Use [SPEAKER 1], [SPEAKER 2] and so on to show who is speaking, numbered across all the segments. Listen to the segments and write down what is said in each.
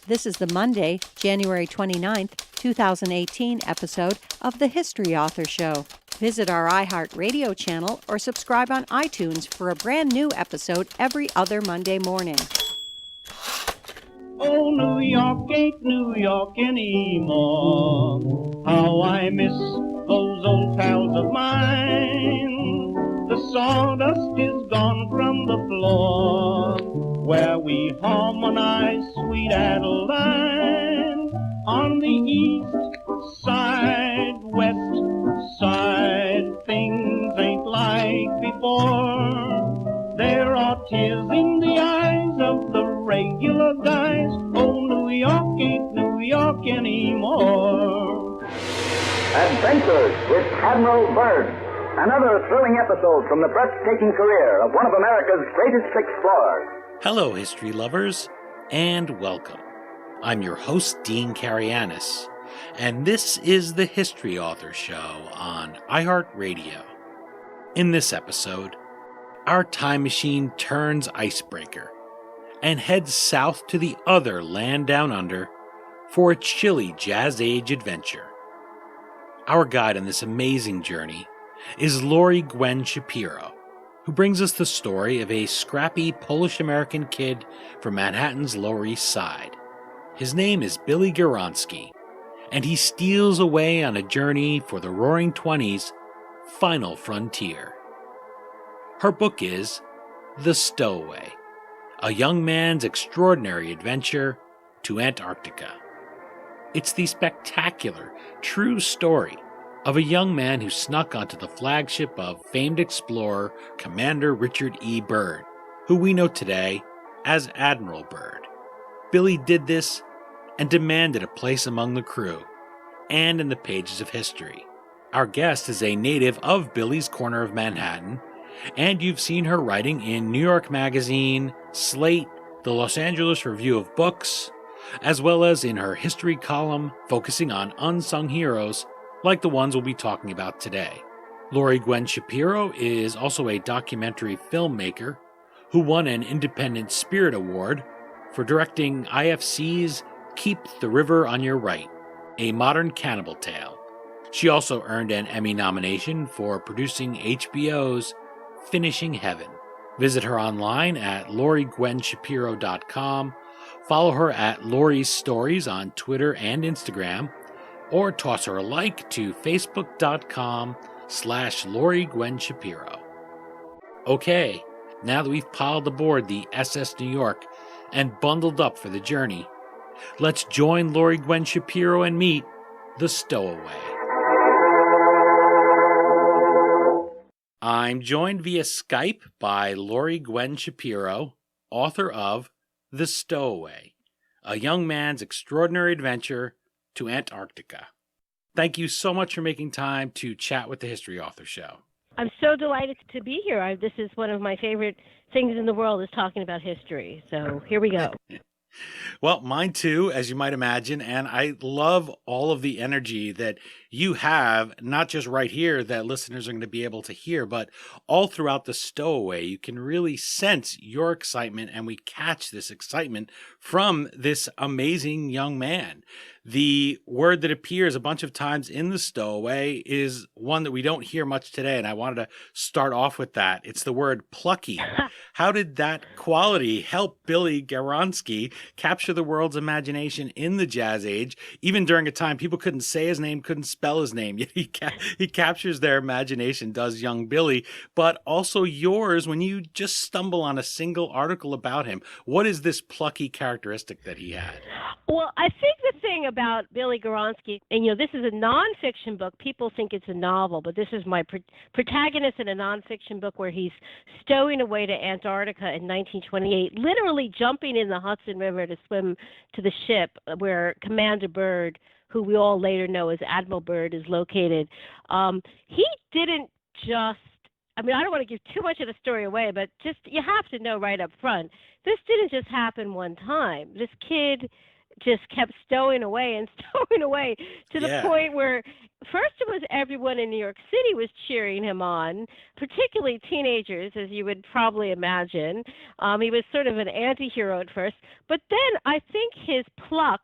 [SPEAKER 1] This is the Monday, January 29th, 2018 episode of The History Author Show. Visit our iHeartRadio channel or subscribe on iTunes for a brand new episode every other Monday morning.
[SPEAKER 2] Oh, New York ain't New York anymore. How I miss those old pals of mine. The sawdust is gone from the floor where we harmonize sweet Adeline. On the east side, west side, things ain't like before. There are tears in the eyes of the regular guys. Oh, New York ain't New York anymore.
[SPEAKER 3] Adventures with Admiral Byrd. Another thrilling episode from the breathtaking career of one of America's greatest explorers.
[SPEAKER 4] Hello, history lovers, and welcome. I'm your host, Dean Karayanis, and this is the History Author Show on iHeartRadio. In this episode, our time machine turns icebreaker and heads south to the other land down under for a chilly Jazz Age adventure. Our guide on this amazing journey is Laurie Gwen Shapiro, who brings us the story of a scrappy Polish-American kid from Manhattan's Lower East Side. His name is Billy Gawronski, and he steals away on a journey for the Roaring Twenties' final frontier. Her book is The Stowaway, a young man's extraordinary adventure to Antarctica. It's the spectacular, true story of a young man who snuck onto the flagship of famed explorer Commander Richard E. Byrd, who we know today as Admiral Byrd. Billy did this and demanded a place among the crew and in the pages of history. Our guest is a native of Billy's corner of Manhattan, and you've seen her writing in New York Magazine, Slate, the Los Angeles Review of Books, as well as in her history column focusing on unsung heroes like the ones we'll be talking about today. Laurie Gwen Shapiro is also a documentary filmmaker who won an Independent Spirit Award for directing IFC's Keep the River on Your Right, a Modern Cannibal Tale. She also earned an Emmy nomination for producing HBO's Finishing Heaven. Visit her online at lauriegwenshapiro.com, follow her at Laurie's Stories on Twitter and Instagram, or toss her a like to facebook.com/Laurie Gwen Shapiro. Okay, now that we've piled aboard the SS New York and bundled up for the journey, let's join Laurie Gwen Shapiro and meet the Stowaway. I'm joined via Skype by Laurie Gwen Shapiro, author of The Stowaway, a young man's extraordinary adventure to Antarctica. Thank you so much for making time to chat with the History Author Show.
[SPEAKER 5] I'm so delighted to be here. This is one of my favorite things in the world is talking about history. So here we go.
[SPEAKER 4] Well, mine too, as you might imagine, and I love all of the energy that you have, not just right here that listeners are going to be able to hear, but all throughout the Stowaway. You can really sense your excitement, and we catch this excitement from this amazing young man. The word that appears a bunch of times in the Stowaway is one that we don't hear much today, and I wanted to start off with that. It's the word plucky. How did that quality help Billy Gawronski capture the world's imagination in the Jazz Age, even during a time people couldn't say his name, couldn't spell his name, yet he captures their imagination, does young Billy, but also yours when you just stumble on a single article about him. What is this plucky characteristic that he had?
[SPEAKER 5] Well, I think the thing about Billy Gawronski, and this is a nonfiction book. People think it's a novel, but this is my protagonist in a nonfiction book where he's stowing away to Antarctica in 1928, literally jumping in the Hudson River to swim to the ship where Commander Byrd, who we all later know as Admiral Byrd, is located. He didn't just, I don't want to give too much of the story away, but just you have to know right up front, this didn't just happen one time. This kid just kept stowing away and stowing away to the
[SPEAKER 4] Yeah.
[SPEAKER 5] point where first it was everyone in New York City was cheering him on, particularly teenagers, as you would probably imagine. He was sort of an anti-hero at first, but then I think his pluck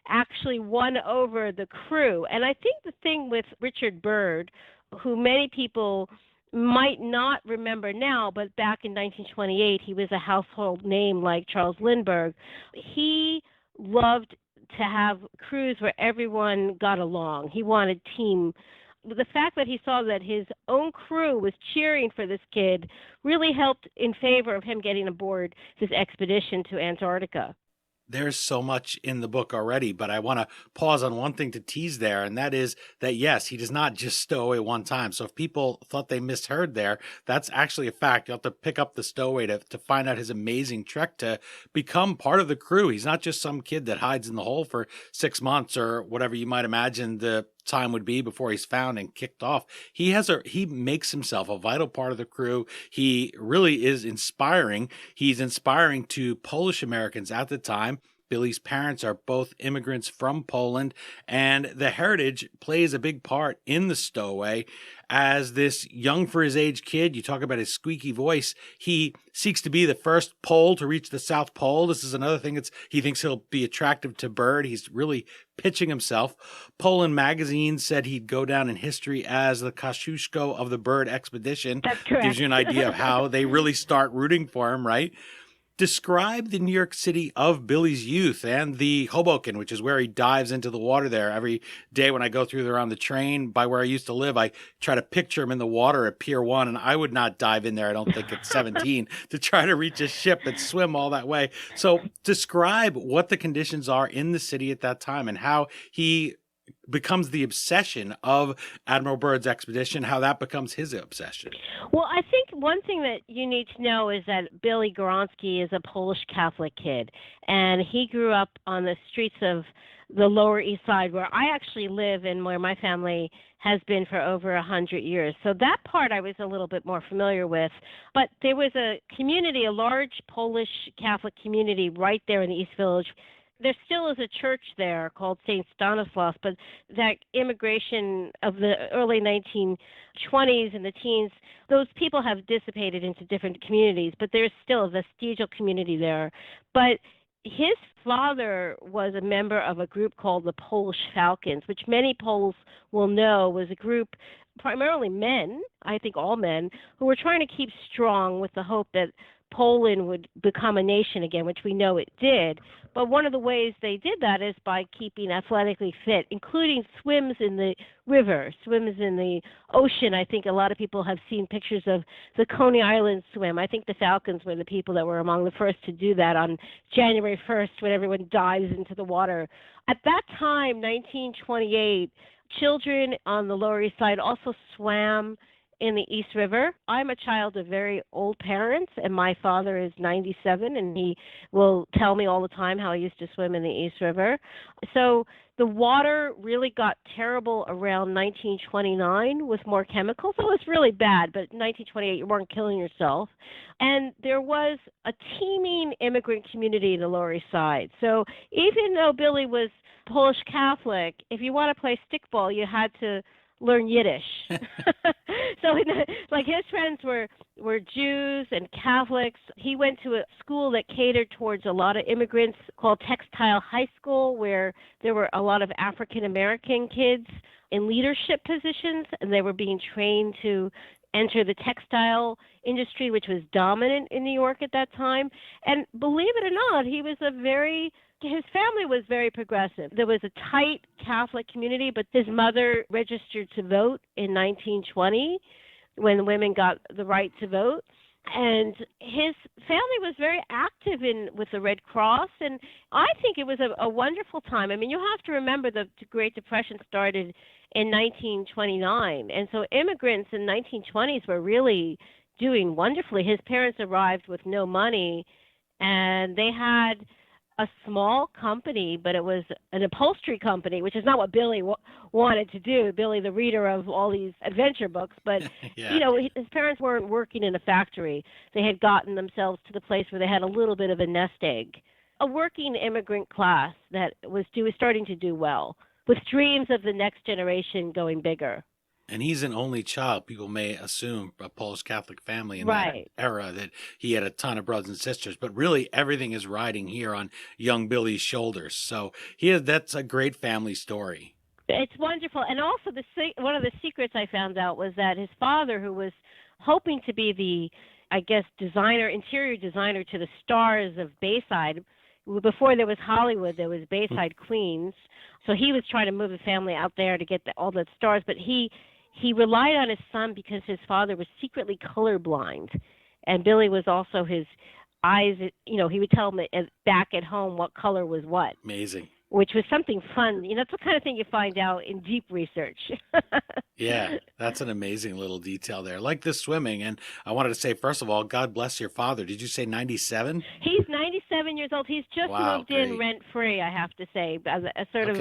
[SPEAKER 5] actually won over the crew. And I think the thing with Richard Byrd, who many people might not remember now, but back in 1928, he was a household name like Charles Lindbergh. He loved to have crews where everyone got along. He wanted team. The fact that he saw that his own crew was cheering for this kid really helped in favor of him getting aboard this expedition to Antarctica.
[SPEAKER 4] There's so much in the book already, but I want to pause on one thing to tease there, and that is that, yes, he does not just stow away one time. So if people thought they misheard there, that's actually a fact. You'll have to pick up the Stowaway to find out his amazing trek to become part of the crew. He's not just some kid that hides in the hole for 6 months or whatever you might imagine the time would be before he's found and kicked off. He makes himself a vital part of the crew. He really is inspiring. He's inspiring to Polish Americans at the time. Billy's parents are both immigrants from Poland, and the heritage plays a big part in the Stowaway. As this young for his age kid, you talk about his squeaky voice, he seeks to be the first Pole to reach the South Pole. This is another thing he thinks he'll be attractive to Byrd. He's really pitching himself. Poland magazine said he'd go down in history as the Kosciuszko of the Byrd expedition.
[SPEAKER 5] That's correct.
[SPEAKER 4] Gives you an idea of how they really start rooting for him, right? Describe the New York City of Billy's youth and the Hoboken, which is where he dives into the water there. Every day when I go through there on the train by where I used to live, I try to picture him in the water at Pier 1, and I would not dive in there, I don't think, at 17 to try to reach a ship and swim all that way. So describe what the conditions are in the city at that time and how he becomes the obsession of Admiral Byrd's expedition, how that becomes his obsession.
[SPEAKER 5] Well, I think one thing that you need to know is that Billy Gawronski is a Polish Catholic kid, and he grew up on the streets of the Lower East Side, where I actually live and where my family has been for over 100 years. So that part I was a little bit more familiar with. But there was a community, a large Polish Catholic community right there in the East Village. There still is a church there called St. Stanislaus, but that immigration of the early 1920s and the teens, those people have dissipated into different communities, but there's still a vestigial community there. But his father was a member of a group called the Polish Falcons, which many Poles will know was a group, primarily men, I think all men, who were trying to keep strong with the hope that Poland would become a nation again, which we know it did. But one of the ways they did that is by keeping athletically fit, including swims in the river, swims in the ocean. I think a lot of people have seen pictures of the Coney Island swim. I think the Falcons were the people that were among the first to do that on January 1st when everyone dives into the water. At that time, 1928, children on the Lower East Side also swam in the East River. I'm a child of very old parents, and my father is 97, and he will tell me all the time how he used to swim in the East River. So the water really got terrible around 1929 with more chemicals. It was really bad, but in 1928 you weren't killing yourself. And there was a teeming immigrant community in the Lower East Side. So even though Billy was Polish Catholic, if you want to play stickball, you had to learn Yiddish. So like his friends were Jews and Catholics. He went to a school that catered towards a lot of immigrants called Textile High School, where there were a lot of African American kids in leadership positions, and they were being trained to enter the textile industry, which was dominant in New York at that time. And believe it or not, his family was very progressive. There was a tight Catholic community, but his mother registered to vote in 1920 when women got the right to vote. And his family was very active with the Red Cross, and I think it was a wonderful time. I mean, you have to remember the Great Depression started in 1929, and so immigrants in 1920s were really doing wonderfully. His parents arrived with no money, and they had a small company, but it was an upholstery company, which is not what Billy wanted to do. Billy, the reader of all these adventure books, but
[SPEAKER 4] Yeah.
[SPEAKER 5] You know, his parents weren't working in a factory. They had gotten themselves to the place where they had a little bit of a nest egg. a working immigrant class that was starting to do well, with dreams of the next generation going bigger.
[SPEAKER 4] And he's an only child. People may assume a Polish Catholic family in
[SPEAKER 5] Right.
[SPEAKER 4] that era that he had a ton of brothers and sisters, but really everything is riding here on young Billy's shoulders. So that's a great family story.
[SPEAKER 5] It's wonderful. And also one of the secrets I found out was that his father, who was hoping to be the, I guess, interior designer to the stars of Bayside, before there was Hollywood, there was Bayside Queens. So he was trying to move the family out there to get all the stars, but he relied on his son because his father was secretly colorblind, and Billy was also his eyes. He would tell him back at home what color was what.
[SPEAKER 4] Amazing.
[SPEAKER 5] Which was something fun. That's the kind of thing you find out in deep research.
[SPEAKER 4] Yeah, that's an amazing little detail there. Like the swimming. And I wanted to say, first of all, God bless your father. Did you say 97?
[SPEAKER 5] He's 97 years old. He's just moved in rent-free, I have to say. A sort of...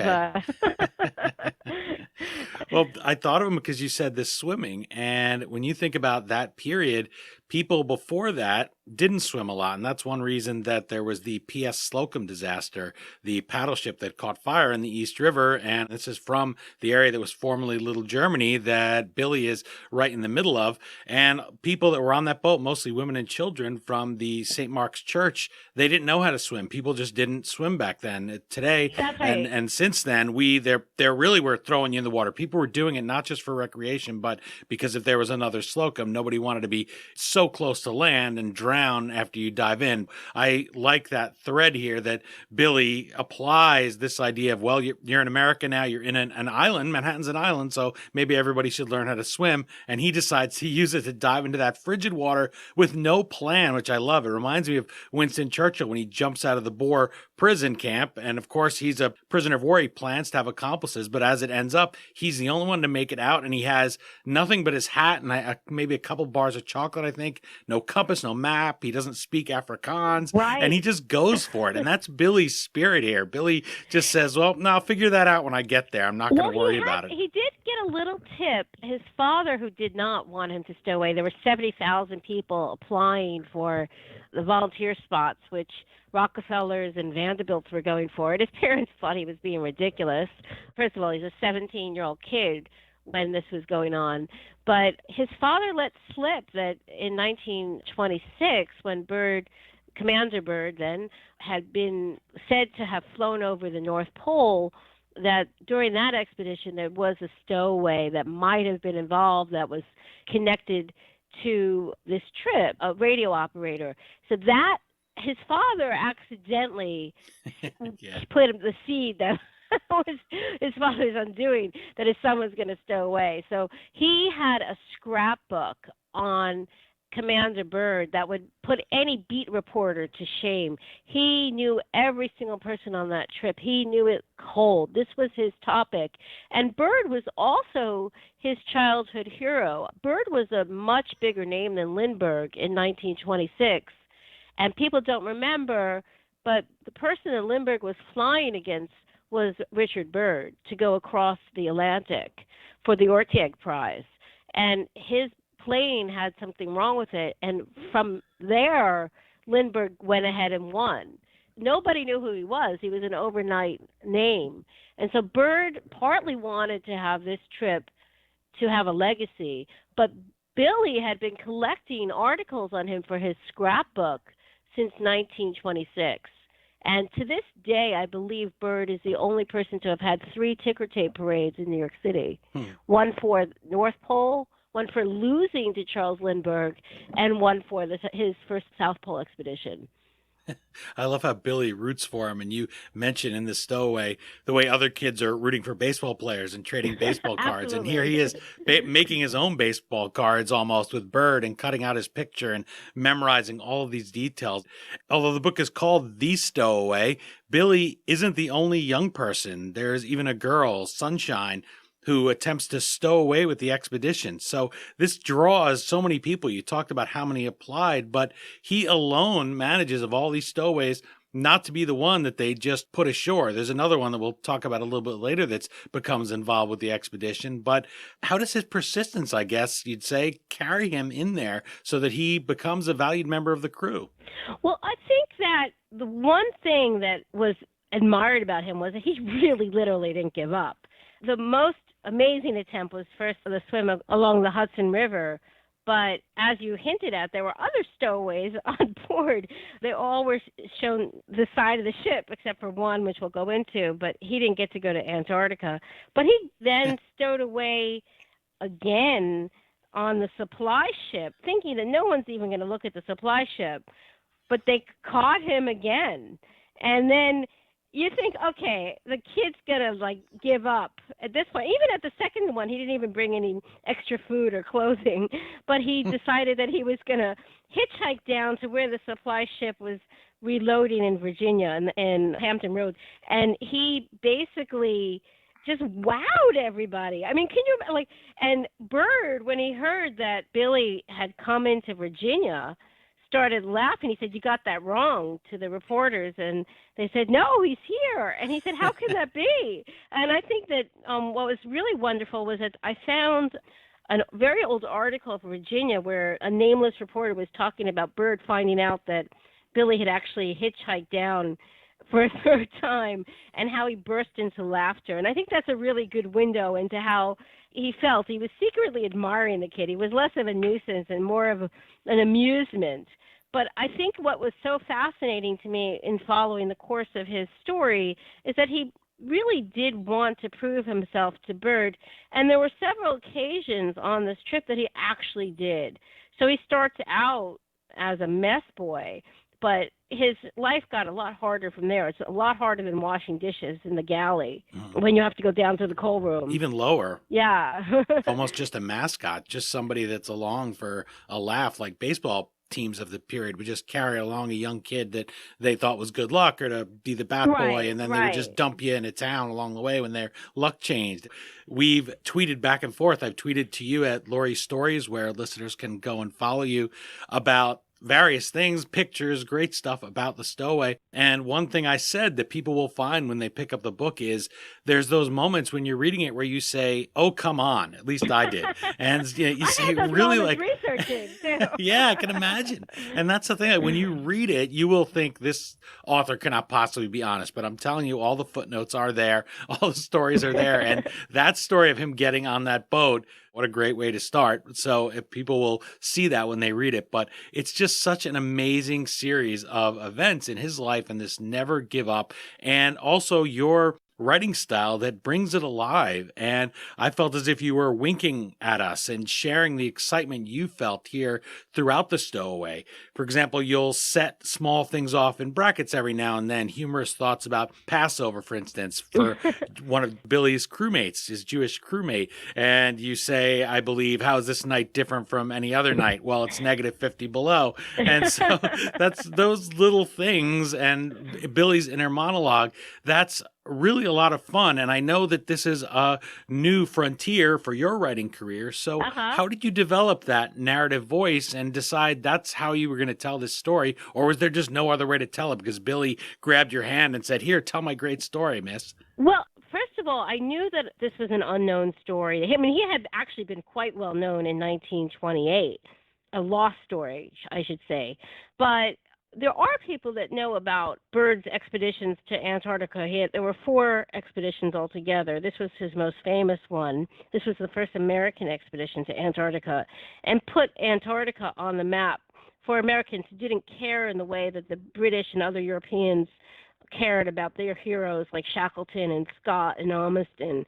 [SPEAKER 4] Well, I thought of him because you said this swimming. And when you think about that period, people before that didn't swim a lot. And that's one reason that there was the P.S. Slocum disaster, the paddle ship that caught fire in the East River. And this is from the area that was formerly Little Germany that Billy is right in the middle of. And people that were on that boat, mostly women and children from the St. Mark's Church, they didn't know how to swim. People just didn't swim back then. Today,
[SPEAKER 5] that's right.
[SPEAKER 4] and since then, they really were throwing you in the water. People were doing it not just for recreation, but because if there was another Slocum, nobody wanted to be so close to land and drown after you dive in. I like that thread here that Billy applies this idea of, well, you're in America now, you're in an island, Manhattan's an island, so maybe everybody should learn how to swim. And he decides to use it to dive into that frigid water with no plan, which I love. It reminds me of Winston Churchill when he jumps out of the Boer prison camp. And of course, he's a prisoner of war. He plans to have accomplices, but as it ends up, he's the only one to make it out. And he has nothing but his hat and maybe a couple bars of chocolate, I think. No compass, no map. He doesn't speak Afrikaans.
[SPEAKER 5] Right.
[SPEAKER 4] And he just goes for it. And that's Billy's spirit here. Billy just says, well, no, I'll figure that out when I get there. I'm not going to worry about it.
[SPEAKER 5] He did get a little tip. His father, who did not want him to stow away, there were 70,000 people applying for the volunteer spots, which Rockefellers and Vanderbilts were going for it. His parents thought he was being ridiculous. First of all, he's a 17-year-old kid when this was going on. But his father let slip that in 1926, when Commander Byrd then had been said to have flown over the North Pole, that during that expedition there was a stowaway that might have been involved that was connected to this trip, a radio operator. So that his father accidentally put the seed that was his father's undoing, that his son was going to stow away. So he had a scrapbook on Commander Byrd that would put any beat reporter to shame. He knew every single person on that trip. He knew it cold. This was his topic. And Byrd was also his childhood hero. Byrd was a much bigger name than Lindbergh in 1926. And people don't remember, but the person that Lindbergh was flying against was Richard Byrd to go across the Atlantic for the Orteig Prize. And his plane had something wrong with it. And from there, Lindbergh went ahead and won. Nobody knew who he was. He was an overnight name. And so Byrd partly wanted to have this trip to have a legacy, but Billy had been collecting articles on him for his scrapbook since 1926. And to this day, I believe Byrd is the only person to have had 3 ticker tape parades in New York City. One for North Pole, one for losing to Charles Lindbergh, and one for his first South Pole expedition.
[SPEAKER 4] I love how Billy roots for him. And you mentioned in the Stowaway the way other kids are rooting for baseball players and trading baseball cards. And here he is making his own baseball cards almost with Byrd and cutting out his picture and memorizing all of these details. Although the book is called The Stowaway, Billy isn't the only young person. There's even a girl, Sunshine, who attempts to stow away with the expedition. So this draws so many people. You talked about how many applied, but he alone manages, of all these stowaways, not to be the one that they just put ashore. There's another one that we'll talk about a little bit later that's becomes involved with the expedition. But how does his persistence, I guess you'd say, carry him in there so that he becomes a valued member of the crew?
[SPEAKER 5] Well, I think that the one thing that was admired about him was that he really literally didn't give up. The most amazing attempt was first the swim along the Hudson River, but as you hinted at, there were other stowaways on board. They all were shown the side of the ship, except for one, which we'll go into, but he didn't get to go to Antarctica. But he then stowed away again on the supply ship, thinking that no one's even going to look at the supply ship, but they caught him again. And then you think, okay, the kid's going to, like, give up at this point. Even at the second one, he didn't even bring any extra food or clothing, but he decided that he was going to hitchhike down to where the supply ship was reloading in Virginia and Hampton Roads. And he basically just wowed everybody. I mean, can you, like, and Byrd, when he heard that Billy had come into Virginia, started laughing. He said, "You got that wrong," to the reporters, and they said, "No, he's here." And he said, "How can that be?" And I think that what was really wonderful was that I found a very old article from Virginia where a nameless reporter was talking about Byrd finding out that Billy had actually hitchhiked down for a third time and how he burst into laughter. And I think that's a really good window into how he felt. He was secretly admiring the kid. He was less of a nuisance and more of an amusement. But I think what was so fascinating to me in following the course of his story is that he really did want to prove himself to Byrd. And there were several occasions on this trip that he actually did. So he starts out as a mess boy, but his life got a lot harder from there. It's a lot harder than washing dishes in the galley when you have to go down to the coal room.
[SPEAKER 4] Even lower.
[SPEAKER 5] Yeah.
[SPEAKER 4] Almost just a mascot, just somebody that's along for a laugh, like baseball teams of the period would just carry along a young kid that they thought was good luck or to be the bat boy, and then they would just dump you in a town along the way when their luck changed. We've tweeted back and forth. I've tweeted to you at Laurie Stories, where listeners can go and follow you, about various things, pictures, great stuff about the Stowaway. And one thing I said that people will find when they pick up the book is there's those moments when you're reading it where you say, "Oh, come on." At least I did. And you say really like
[SPEAKER 5] researching too.
[SPEAKER 4] Yeah, I can imagine. And that's the thing. Like, when you read it, you will think this author cannot possibly be honest. But I'm telling you, all the footnotes are there. All the stories are there. And that story of him getting on that boat, what a great way to start. So if people will see that when they read it, but it's just such an amazing series of events in his life and this never give up. And also your writing style that brings it alive. And I felt as if you were winking at us and sharing the excitement you felt here throughout the Stowaway. For example, you'll set small things off in brackets every now and then, humorous thoughts about Passover, for instance, for one of Billy's crewmates, his Jewish crewmate. And you say, "I believe, how is this night different from any other night?" Well, it's -50 below. And so that's those little things. And Billy's inner monologue, that's really a lot of fun. And I know that this is a new frontier for your writing career. So how did you develop that narrative voice and decide that's how you were going to tell this story? Or was there just no other way to tell it because Billy grabbed your hand and said, "Here, tell my great story, miss"?
[SPEAKER 5] Well, first of all, I knew that this was an unknown story. I mean, he had actually been quite well known in 1928, a lost story, I should say. But there are people that know about Byrd's expeditions to Antarctica. There were 4 expeditions altogether. This was his most famous one. This was the first American expedition to Antarctica and put Antarctica on the map for Americans who didn't care in the way that the British and other Europeans cared about their heroes like Shackleton and Scott and Ormiston.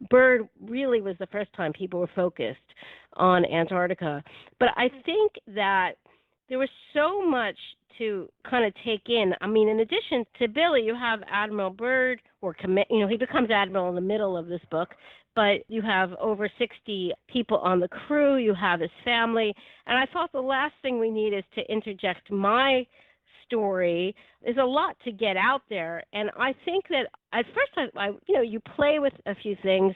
[SPEAKER 5] Byrd really was the first time people were focused on Antarctica. But I think that there was so much to kind of take in. I mean, in addition to Billy, you have Admiral Byrd, he becomes admiral in the middle of this book, but you have over 60 people on the crew, you have his family, and I thought the last thing we need is to interject my story. There's a lot to get out there, and I think that at first, you play with a few things,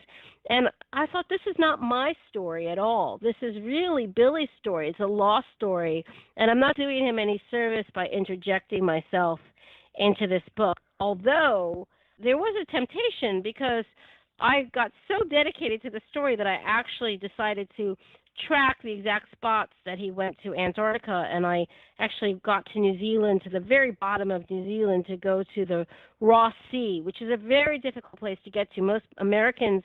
[SPEAKER 5] and I thought this is not my story at all. This is really Billy's story. It's a lost story, and I'm not doing him any service by interjecting myself into this book. Although there was a temptation because I got so dedicated to the story that I actually decided to track the exact spots that he went to Antarctica, and I actually got to New Zealand, to the very bottom of New Zealand, to go to the Ross Sea, which is a very difficult place to get to. Most Americans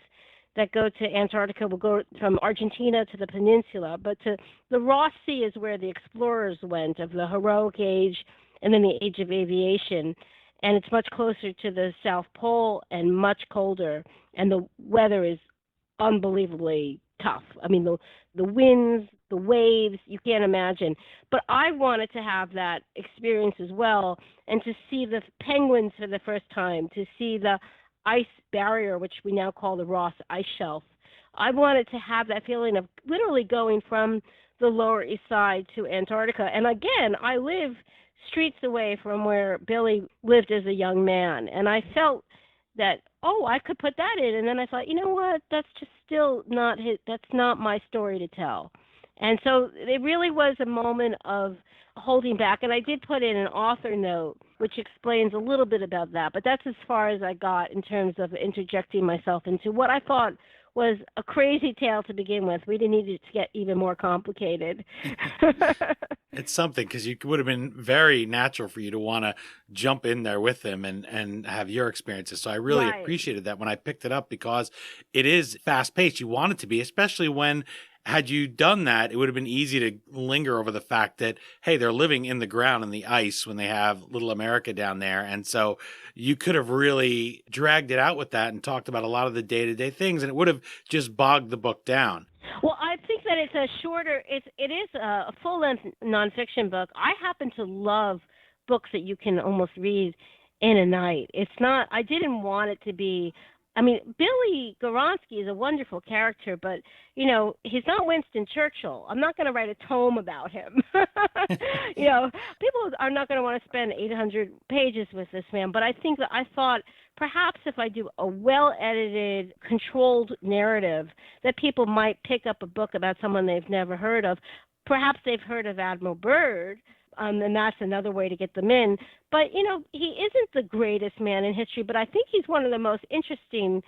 [SPEAKER 5] that go to Antarctica will go from Argentina to the peninsula, but to the Ross Sea is where the explorers went of the heroic age and then the age of aviation. And it's much closer to the South Pole and much colder, and the weather is unbelievably tough. I mean, the winds, the waves, you can't imagine. But I wanted to have that experience as well, and to see the penguins for the first time, to see the ice barrier, which we now call the Ross Ice Shelf. I wanted to have that feeling of literally going from the Lower East Side to Antarctica. And again, I live streets away from where Billy lived as a young man, and I felt that, oh, I could put that in. And then I thought, you know what, that's just still not that's not my story to tell. And so it really was a moment of holding back. And I did put in an author note which explains a little bit about that, but that's as far as I got in terms of interjecting myself into what I thought was a crazy tale to begin with. We didn't need it to get even more complicated.
[SPEAKER 4] It's something, because it would have been very natural for you to want to jump in there with him and have your experiences. So I really appreciated that when I picked it up, because it is fast paced. You want it to be, especially when, had you done that, it would have been easy to linger over the fact that, hey, they're living in the ground in the ice when they have little America down there. And so you could have really dragged it out with that and talked about a lot of the day-to-day things, and it would have just bogged the book down.
[SPEAKER 5] Well, I think that it's a shorter, it is a full-length nonfiction book. I happen to love books that you can almost read in a night. It's not, I didn't want it to be, I mean, Billy Gawronski is a wonderful character, but, you know, he's not Winston Churchill. I'm not going to write a tome about him. You know, people are not going to want to spend 800 pages with this man, but I think that I thought perhaps if I do a well-edited, controlled narrative, that people might pick up a book about someone they've never heard of. Perhaps they've heard of Admiral Byrd, and that's another way to get them in. But, you know, he isn't the greatest man in history, but I think he's one of the most interesting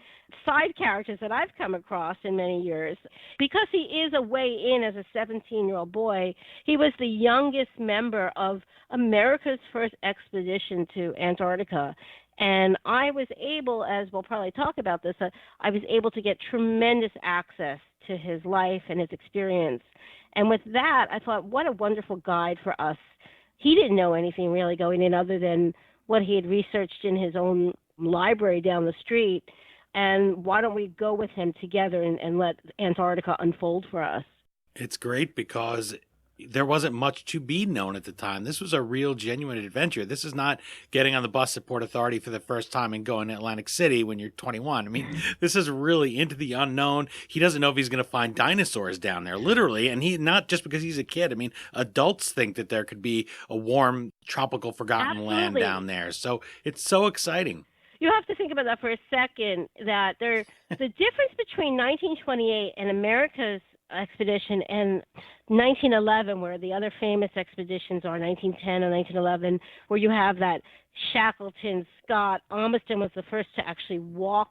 [SPEAKER 5] side characters that I've come across in many years. Because he is a way in as a 17-year-old boy, he was the youngest member of America's first expedition to Antarctica. And I was able, as we'll probably talk about this, I was able to get tremendous access to his life and his experience. And with that, I thought, what a wonderful guide for us. He didn't know anything really going in other than what he had researched in his own library down the street. And why don't we go with him together and let Antarctica unfold for us?
[SPEAKER 4] It's great because there wasn't much to be known at the time. This was a real, genuine adventure. This is not getting on the bus at Port Authority for the first time and going to Atlantic City when you're 21. I mean, this is really into the unknown. He doesn't know if he's going to find dinosaurs down there, literally. And he, not just because he's a kid. I mean, adults think that there could be a warm, tropical, forgotten land down there. So it's so exciting.
[SPEAKER 5] You have to think about that for a second, that the difference between 1928 and America's expedition and 1911, where the other famous expeditions are, 1910 and 1911, where you have that Shackleton, Scott. Amundsen was the first to actually walk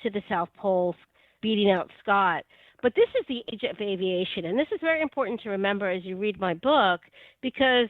[SPEAKER 5] to the South Pole, beating out Scott. But this is the age of aviation, and this is very important to remember as you read my book, because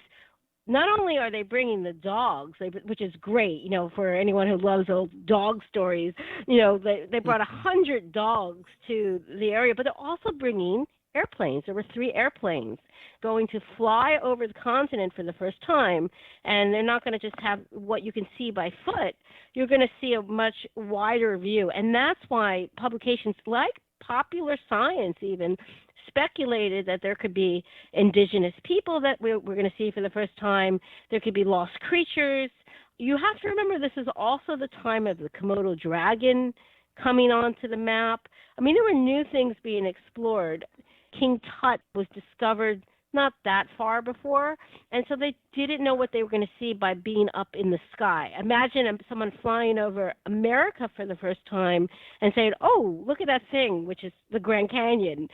[SPEAKER 5] not only are they bringing the dogs, which is great, you know, for anyone who loves old dog stories, you know, they brought 100 dogs to the area, but they're also bringing airplanes. There were 3 airplanes going to fly over the continent for the first time, and they're not going to just have what you can see by foot. You're going to see a much wider view, and that's why publications like Popular Science even speculated that there could be indigenous people that we're going to see for the first time. There could be lost creatures. You have to remember this is also the time of the Komodo dragon coming onto the map. I mean, there were new things being explored. King Tut was discovered not that far before, and so they didn't know what they were going to see by being up in the sky. Imagine someone flying over America for the first time and saying, oh, look at that thing, which is the Grand Canyon.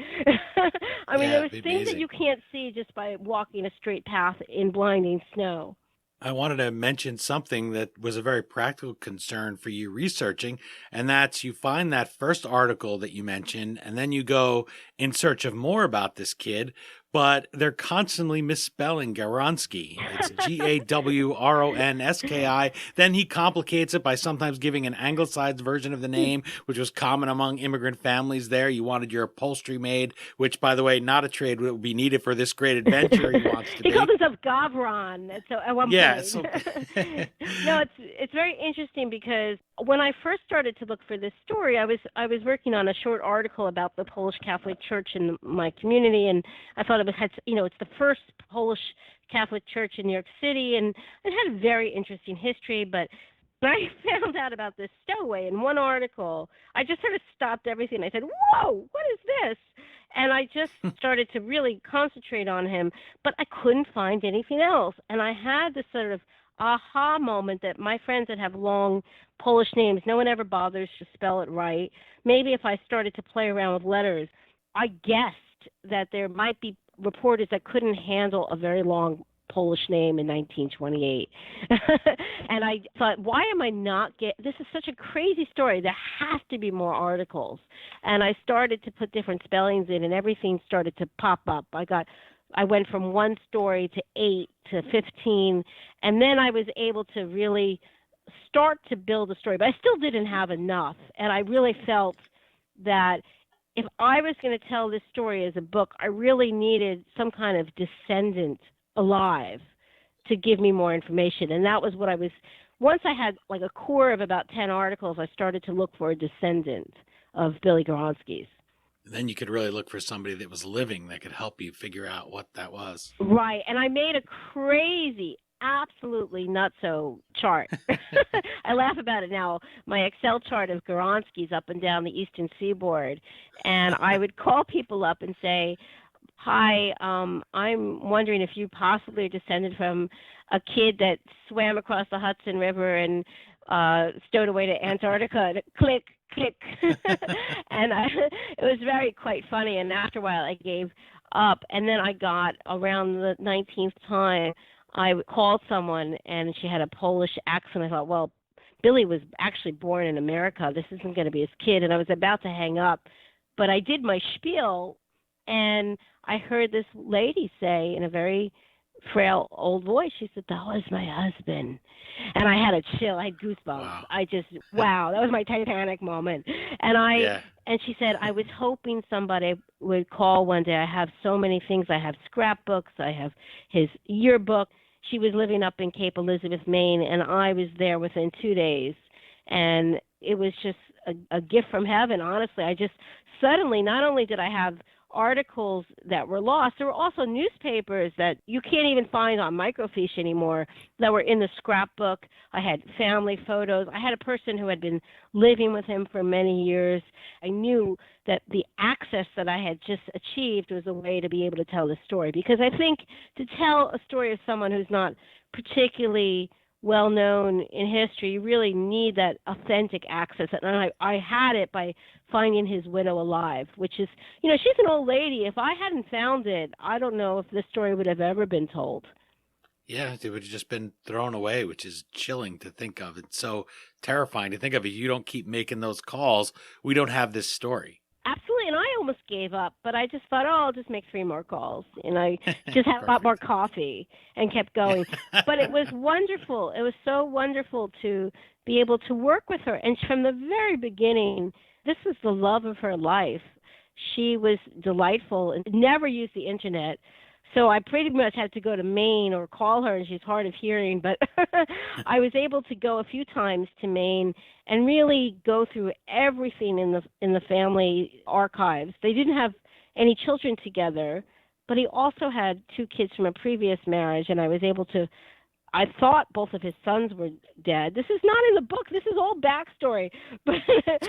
[SPEAKER 5] I mean, there was things that you can't see just by walking a straight path in blinding snow.
[SPEAKER 4] I wanted to mention something that was a very practical concern for you researching, and that's you find that first article that you mentioned, and then you go in search of more about this kid, but they're constantly misspelling Gawronski. It's Gawronski. Then he complicates it by sometimes giving an anglicized version of the name, which was common among immigrant families there. You wanted your upholstery made, which, by the way, not a trade would be needed for this great adventure he wants to
[SPEAKER 5] He
[SPEAKER 4] be.
[SPEAKER 5] called himself Gavron. So at one
[SPEAKER 4] Yeah.
[SPEAKER 5] point.
[SPEAKER 4] So
[SPEAKER 5] No, it's very interesting because when I first started to look for this story, I was working on a short article about the Polish Catholic Church in my community, and I thought it had, it's the first Polish Catholic church in New York City, and it had a very interesting history. But when I found out about this Stowaway in one article, I just sort of stopped everything. I said, "Whoa, what is this?" And I just started to really concentrate on him, but I couldn't find anything else. And I had this sort of aha moment that my friends that have long Polish names, no one ever bothers to spell it right. Maybe if I started to play around with letters, I guessed that there might be reporters that couldn't handle a very long Polish name in 1928. And I thought, why am I not this is such a crazy story. There has to be more articles. And I started to put different spellings in, and everything started to pop up. I went from one story to 8 to 15, and then I was able to really start to build a story, but I still didn't have enough. And I really felt that if I was going to tell this story as a book, I really needed some kind of descendant alive to give me more information. And that was what once I had like a core of about 10 articles, I started to look for a descendant of Billy Gawronski's.
[SPEAKER 4] Then you could really look for somebody that was living that could help you figure out what that was.
[SPEAKER 5] Right. And I made a crazy, absolutely nutso chart. I laugh about it now. My Excel chart of Gawronski's up and down the Eastern Seaboard. And I would call people up and say, "Hi, I'm wondering if you possibly are descended from a kid that swam across the Hudson River and stowed away to Antarctica." And click, click. And it was quite funny. And after a while, I gave up. And then I got around the 19th time, I called someone, and she had a Polish accent. I thought, well, Billy was actually born in America. This isn't going to be his kid. And I was about to hang up, but I did my spiel, and I heard this lady say in a very frail old voice, she said, "That was my husband." And I had a chill. I had goosebumps.
[SPEAKER 4] Wow.
[SPEAKER 5] Wow, that was my Titanic moment. And and she said, "I was hoping somebody would call one day. I have so many things. I have scrapbooks. I have his yearbook." She was living up in Cape Elizabeth, Maine, and I was there within 2 days. And it was just a gift from heaven, honestly. I just suddenly, not only did I have articles that were lost, there were also newspapers that you can't even find on microfiche anymore that were in the scrapbook. I had family photos. I had a person who had been living with him for many years. I knew that the access that I had just achieved was a way to be able to tell the story, because I think to tell a story of someone who's not particularly well known in history, you really need that authentic access. And I had it by finding his widow alive, which is, she's an old lady. If I hadn't found it, I don't know if this story would have ever been told.
[SPEAKER 4] Yeah, it would have just been thrown away, which is chilling to think of. It's so terrifying to think of. If you don't keep making those calls, we don't have this story.
[SPEAKER 5] Absolutely, and I almost gave up, but I just thought, I'll just make 3 more calls, and I just had a lot more coffee and kept going. But it was wonderful. It was so wonderful to be able to work with her, and from the very beginning, this was the love of her life. She was delightful and never used the internet. So I pretty much had to go to Maine or call her, and she's hard of hearing. But I was able to go a few times to Maine and really go through everything in the family archives. They didn't have any children together, but he also had 2 kids from a previous marriage, and I was able to. I thought both of his sons were dead. This is not in the book. This is all backstory. But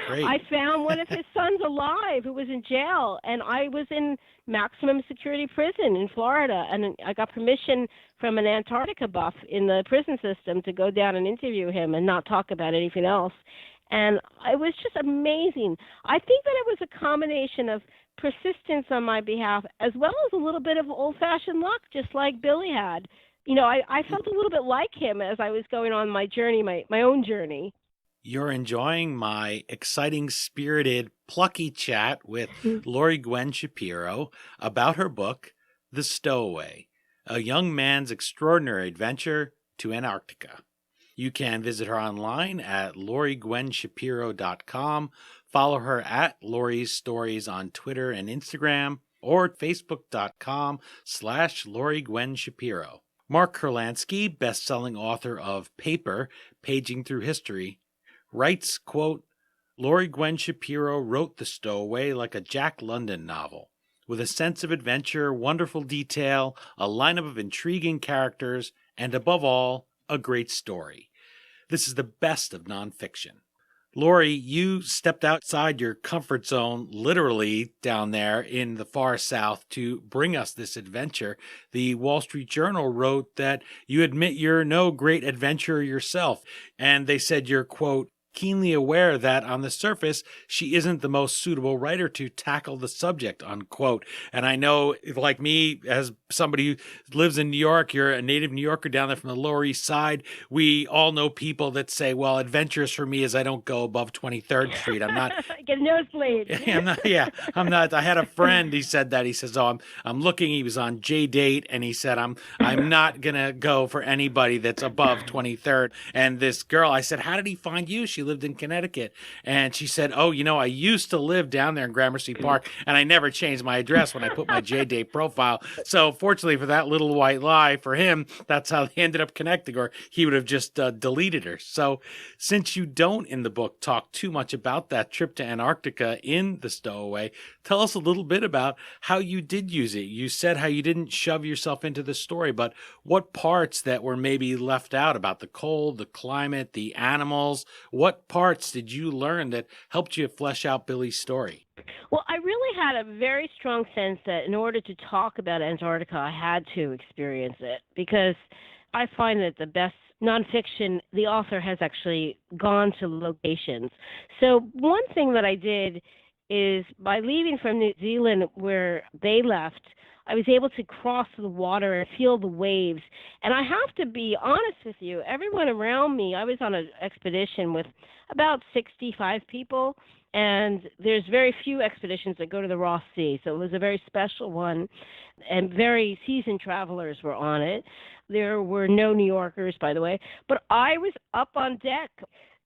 [SPEAKER 5] I found one of his sons alive who was in jail, and I was in maximum security prison in Florida, and I got permission from an Antarctica buff in the prison system to go down and interview him and not talk about anything else. And it was just amazing. I think that it was a combination of persistence on my behalf as well as a little bit of old-fashioned luck, just like Billy had. I felt a little bit like him as I was going on my journey, my own journey.
[SPEAKER 4] You're enjoying my exciting, spirited, plucky chat with Laurie Gwen Shapiro about her book, The Stowaway, A Young Man's Extraordinary Adventure to Antarctica. You can visit her online at lauriegwenshapiro.com, follow her at Laurie's Stories on Twitter and Instagram, or facebook.com/Laurie Gwen Shapiro. Mark Kurlansky, best-selling author of Paper, Paging Through History, writes, quote, Laurie Gwen Shapiro wrote The Stowaway like a Jack London novel, with a sense of adventure, wonderful detail, a lineup of intriguing characters, and above all, a great story. This is the best of nonfiction. Laurie, you stepped outside your comfort zone, literally down there in the far south, to bring us this adventure. The Wall Street Journal wrote that you admit you're no great adventurer yourself, and they said you're, quote, keenly aware that on the surface, she isn't the most suitable writer to tackle the subject, unquote. And I know, like me, as somebody who lives in New York, you're a native New Yorker down there from the Lower East Side, we all know people that say, well, adventurous for me is I don't go above 23rd Street. I'm not...
[SPEAKER 5] Get a nosebleed.
[SPEAKER 4] I'm not. I had a friend, he said that. He says, oh, I'm looking. He was on J-Date, and he said, I'm not going to go for anybody that's above 23rd. And this girl, I said, how did he find you? She lived in Connecticut. And she said, oh, I used to live down there in Gramercy Park, and I never changed my address when I put my J-Date profile. So fortunately for that little white lie, for him, that's how they ended up connecting, or he would have just deleted her. So since you don't in the book talk too much about that trip to Antarctica in The Stowaway, tell us a little bit about how you did use it. You said how you didn't shove yourself into the story, but what parts that were maybe left out about the cold, the climate, the animals, what parts did you learn that helped you flesh out Billy's story?
[SPEAKER 5] Well, I really had a very strong sense that in order to talk about Antarctica, I had to experience it, because I find that the best nonfiction, the author has actually gone to locations. So one thing that I did is by leaving from New Zealand where they left, I was able to cross the water and feel the waves. And I have to be honest with you, everyone around me, I was on an expedition with about 65 people, and there's very few expeditions that go to the Ross Sea. So it was a very special one, and very seasoned travelers were on it. There were no New Yorkers, by the way, but I was up on deck.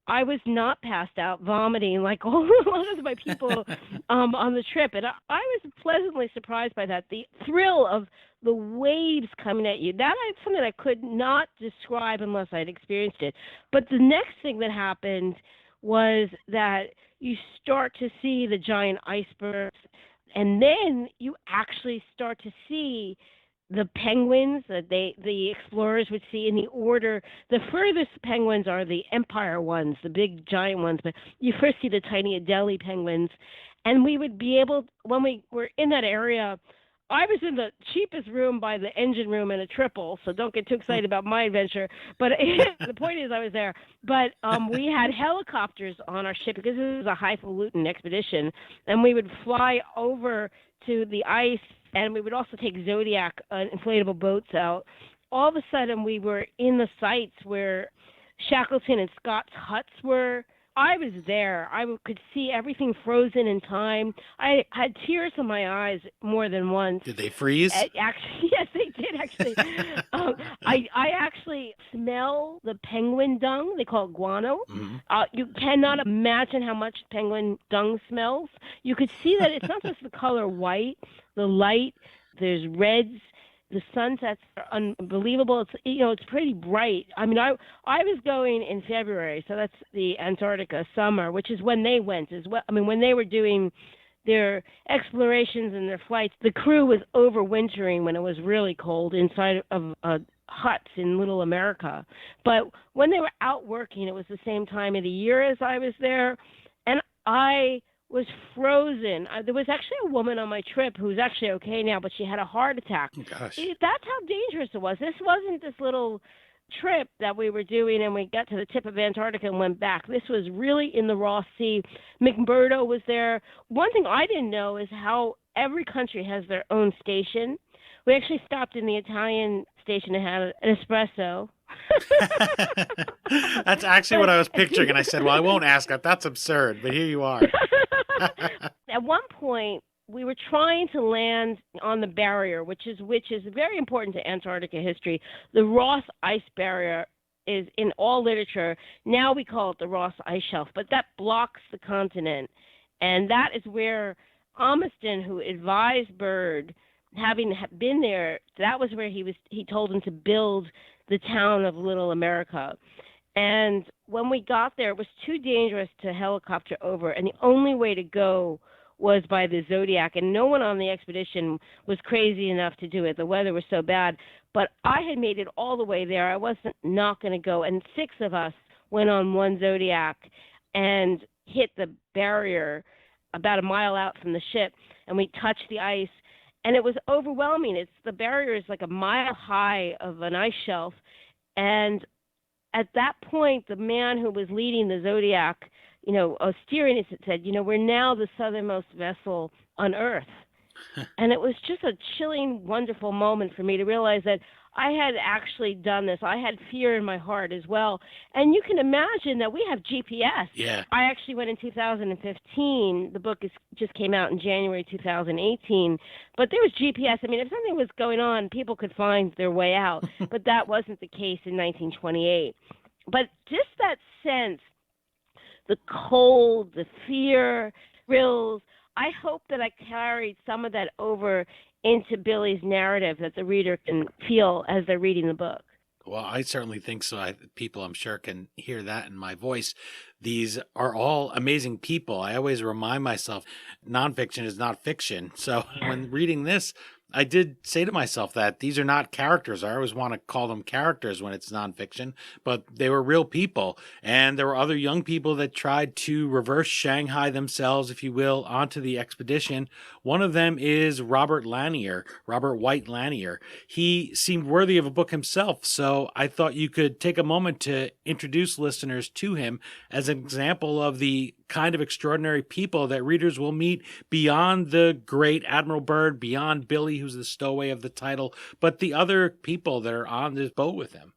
[SPEAKER 5] I was not passed out vomiting like a lot of my people on the trip. And I was pleasantly surprised by that. The thrill of the waves coming at you, that is something I could not describe unless I'd experienced it. But the next thing that happened was that you start to see the giant icebergs, and then you actually start to see the penguins that the explorers would see in the order. The furthest penguins are the empire ones, the big giant ones, but you first see the tiny Adelie penguins. And we would be able, when we were in that area, I was in the cheapest room by the engine room in a triple, so don't get too excited about my adventure. But the point is I was there. But we had helicopters on our ship because this was a highfalutin expedition, and we would fly over to the ice, and we would also take Zodiac inflatable boats out. All of a sudden, we were in the sites where Shackleton and Scott's huts were. I was there. I could see everything frozen in time. I had tears in my eyes more than once.
[SPEAKER 4] Did they freeze?
[SPEAKER 5] Actually, yes, they did, actually. I actually smell the penguin dung. They call it guano.
[SPEAKER 4] Mm-hmm.
[SPEAKER 5] You cannot imagine how much penguin dung smells. You could see that it's not just the color white, the light, there's reds. The sunsets are unbelievable. It's pretty bright. I mean, I was going in February, so that's the Antarctica summer, which is when they went as well. I mean, when they were doing their explorations and their flights, the crew was overwintering when it was really cold inside of huts in Little America. But when they were out working, it was the same time of the year as I was there, and I was frozen. There was actually a woman on my trip who's actually okay now, but she had a heart attack.
[SPEAKER 4] Oh, gosh.
[SPEAKER 5] That's how dangerous it was. This wasn't this little trip that we were doing and we got to the tip of Antarctica and went back. This was really in the Ross Sea. McMurdo was there. One thing I didn't know is how every country has their own station, We actually stopped in the Italian station and had an espresso.
[SPEAKER 4] That's actually what I was picturing, and I said, well, I won't ask that. That's absurd, but here you are.
[SPEAKER 5] At one point, we were trying to land on the barrier, which is very important to Antarctica history. The Ross Ice Barrier is in all literature. Now we call it the Ross Ice Shelf, but that blocks the continent. And that is where Amundsen, who advised Byrd, having been there, that was where he told him to build the town of Little America. And when we got there, it was too dangerous to helicopter over, and the only way to go was by the Zodiac, and no one on the expedition was crazy enough to do it. The weather was so bad, but I had made it all the way there. I wasn't not going to go, and 6 of us went on one Zodiac and hit the barrier about a mile out from the ship, and we touched the ice, and it was overwhelming. The barrier is like a mile high of an ice shelf, and at that point, the man who was leading the Zodiac, steering it, said, we're now the southernmost vessel on Earth. And it was just a chilling, wonderful moment for me to realize that I had actually done this. I had fear in my heart as well. And you can imagine that we have GPS.
[SPEAKER 4] Yeah.
[SPEAKER 5] I actually went in 2015. The book just came out in January 2018. But there was GPS. I mean, if something was going on, people could find their way out. But that wasn't the case in 1928. But just that sense, the cold, the fear, thrills, I hope that I carried some of that over into Billy's narrative that the reader can feel as they're reading the book.
[SPEAKER 4] Well, I certainly think so. People, I'm sure, can hear that in my voice. These are all amazing people. I always remind myself, nonfiction is not fiction. So when reading this, I did say to myself that these are not characters. I always want to call them characters when it's nonfiction, but they were real people. And there were other young people that tried to reverse Shanghai themselves, if you will, onto the expedition. One of them is Robert White Lanier. He seemed worthy of a book himself, so I thought you could take a moment to introduce listeners to him as an example of the kind of extraordinary people that readers will meet beyond the great Admiral Byrd, beyond Billy, who's the stowaway of the title, but the other people that are on this boat with him.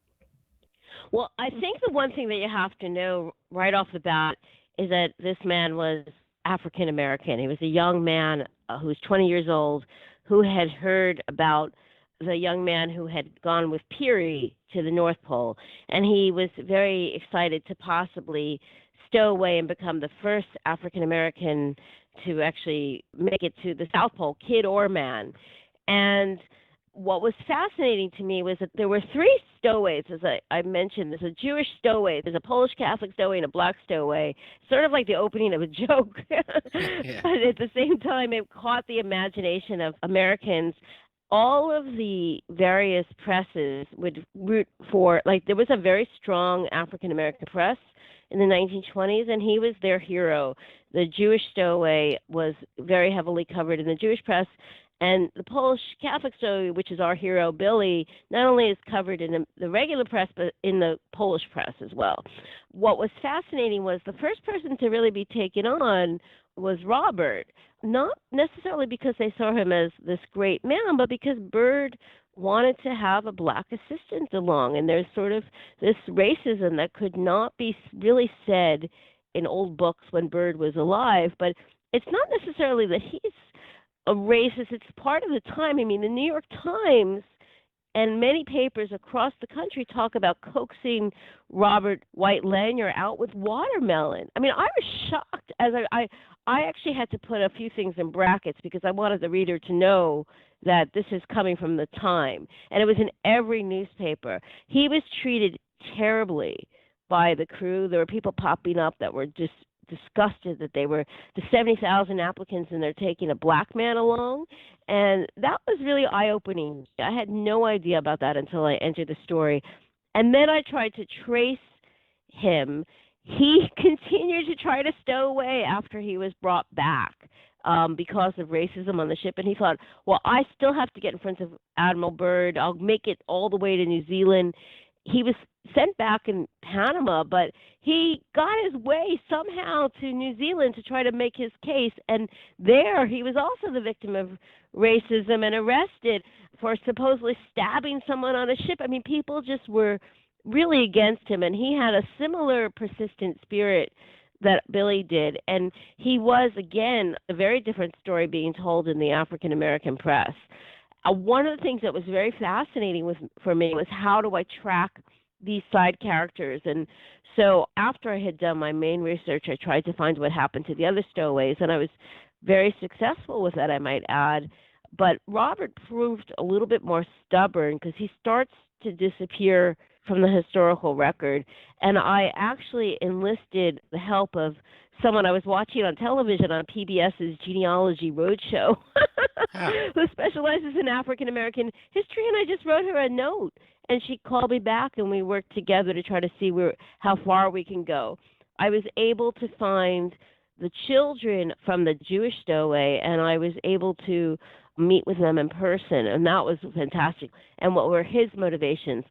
[SPEAKER 5] Well, I think the one thing that you have to know right off the bat is that this man was African American. He was a young man who was 20 years old who had heard about the young man who had gone with Peary to the North Pole, and he was very excited to possibly stow away and become the first African American to actually make it to the South Pole, kid or man. And what was fascinating to me was that there were 3 stowaways, as I mentioned. There's a Jewish stowaway, there's a Polish Catholic stowaway, and a black stowaway, sort of like the opening of a joke. Yeah. But at the same time, it caught the imagination of Americans. All of the various presses would root for, there was a very strong African-American press in the 1920s, and he was their hero. The Jewish stowaway was very heavily covered in the Jewish press, and the Polish Catholic stowaway, which is our hero, Billy, not only is covered in the regular press, but in the Polish press as well. What was fascinating was the first person to really be taken on was Robert, not necessarily because they saw him as this great man, but because Byrd wanted to have a black assistant along, and there's sort of this racism that could not be really said in old books when Byrd was alive, but it's not necessarily that he's a racist, it's part of the time. I mean, the New York Times and many papers across the country talk about coaxing Robert White Lanier out with watermelon. I mean, I was shocked as I actually had to put a few things in brackets because I wanted the reader to know that this is coming from the time. And it was in every newspaper. He was treated terribly by the crew. There were people popping up that were just disgusted that they were the 70,000 applicants and they're taking a black man along. And that was really eye-opening. I had no idea about that until I entered the story. And then I tried to trace him. He continued to try to stow away after he was brought back because of racism on the ship. And he thought, well, I still have to get in front of Admiral Byrd. I'll make it all the way to New Zealand. he was sent back in Panama, but he got his way somehow to New Zealand to try to make his case. And there he was also the victim of racism and arrested for supposedly stabbing someone on a ship. I mean, people just were really against him, and he had a similar persistent spirit that Billy did. And he was, again, a very different story being told in the African American press. One of the things that was very fascinating for me was, how do I track these side characters? And so after I had done my main research, I tried to find what happened to the other stowaways, and I was very successful with that, I might add. But Robert proved a little bit more stubborn because he starts to disappear from the historical record. And I actually enlisted the help of someone I was watching on television on PBS's Genealogy Roadshow, who specializes in African American history. And I just wrote her a note, and she called me back, and we worked together to try to see how far we can go. I was able to find the children from the Jewish stowaway, and I was able to meet with them in person, and that was fantastic. And what were his motivations?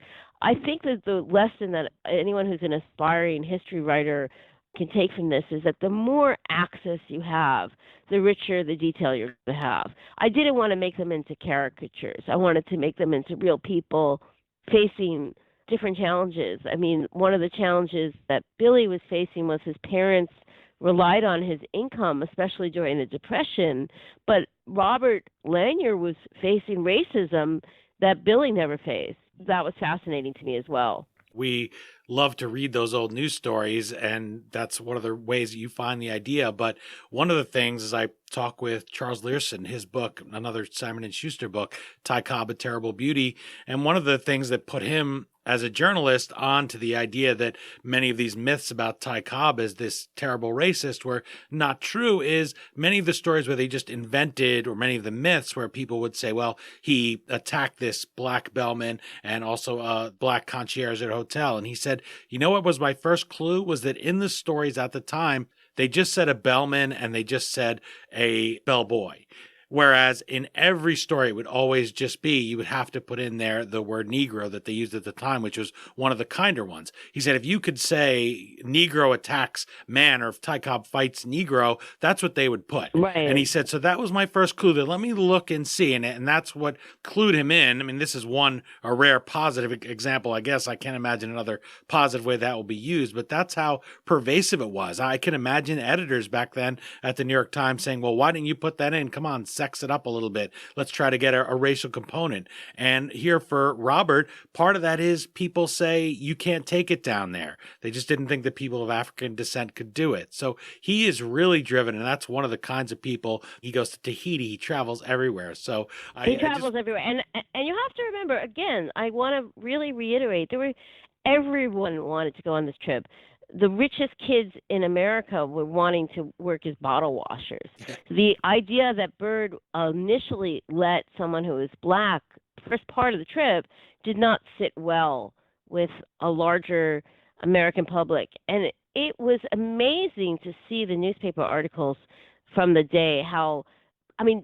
[SPEAKER 5] I think that the lesson that anyone who's an aspiring history writer can take from this is that the more access you have, the richer the detail you're going to have. I didn't want to make them into caricatures. I wanted to make them into real people facing different challenges. I mean, one of the challenges that Billy was facing was his parents relied on his income, especially during the Depression. But Robert Lanier was facing racism that Billy never faced. That was fascinating to me as well.
[SPEAKER 4] We love to read those old news stories, and that's one of the ways that you find the idea. But one of the things is I talk with Charles Learson, his book, another Simon & Schuster book, Ty Cobb, A Terrible Beauty. And one of the things that put him as a journalist onto the idea that many of these myths about Ty Cobb as this terrible racist were not true is many of the stories where they just invented, or many of the myths where people would say, well, he attacked this black bellman and also a black concierge at a hotel. And he said, you know what was my first clue was that in the stories at the time, they just said a bellman and they just said a bellboy. Whereas in every story, it would always just be, you would have to put in there the word Negro that they used at the time, which was one of the kinder ones. He said, if you could say Negro attacks man, or if Ty Cobb fights Negro, that's what they would put.
[SPEAKER 5] Right.
[SPEAKER 4] And he said, so that was my first clue, that let me look and see. And that's what clued him in. I mean, this is a rare positive example, I guess. I can't imagine another positive way that will be used, but that's how pervasive it was. I can imagine editors back then at the New York Times saying, well, why didn't you put that in? Come on, sex it up a little bit. Let's try to get a racial component. And here for Robert, part of that is people say you can't take it down there. They just didn't think that people of African descent could do it. So he is really driven, and that's one of the kinds of people. He goes to Tahiti. He travels everywhere. So
[SPEAKER 5] he travels everywhere. And you have to remember, again, I want to really reiterate, everyone wanted to go on this trip. The richest kids in America were wanting to work as bottle washers. The idea that Byrd initially let someone who was black, first part of the trip, did not sit well with a larger American public. And it was amazing to see the newspaper articles from the day,